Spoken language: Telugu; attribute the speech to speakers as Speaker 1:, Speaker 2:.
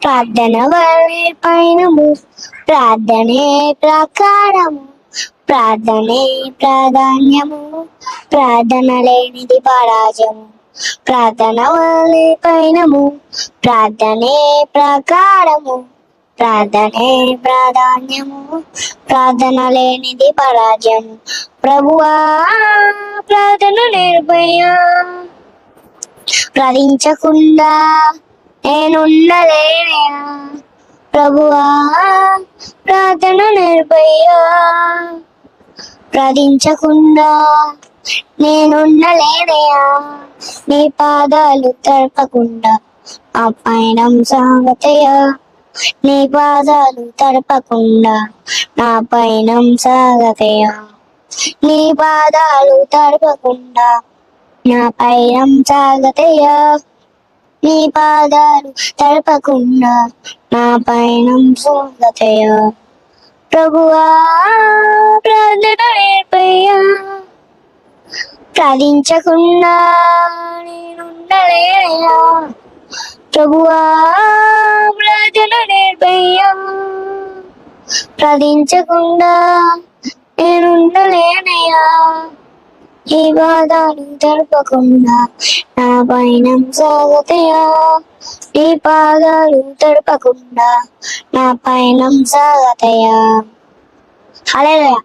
Speaker 1: ప్రార్థన వలె పయనము, ప్రార్థనే ప్రకారము, ప్రార్థనే ప్రాధాన్యము, ప్రార్థన లేనిది పరాజయము. ప్రార్థన వలె పయనము, ప్రార్థనే ప్రకారము, ప్రార్థనే ప్రాధాన్యము, ప్రార్థన లేనిది పరాజయము. ప్రభువా ప్రార్థన నేర్పయ్యా, ప్రార్థించకుండా నేనుండలేనయా. ప్రభువా ప్రార్థన నేర్పయ్యా, ప్రార్థించకుండా నేనుండలేనయా. నీ పాదాలు తడపకుండా ఆ పయనం సాగతయా, నీ పాదాలు తడపకుండా నా పయనం సాగతయా, నీ పాదాలు తడపకుండా నా పయనం సాగతయా, నీ పాదాలు తడపకుండా నా పయనం సాగతయా. ప్రభువా ప్రార్థన నేర్పయ్యా, ప్రార్థించకుండా నేనుండలేనయా. ప్రభువా ప్రార్థన నేర్పయ్యా, ప్రార్థించకుండా నేనుండలేనయా. ఈ పాదాలు తడపకుండా నా పయనం సాగతయా, ఈ పాదాలు తడపకుండా నా పయనం సాగతయా. హల్లెలూయా.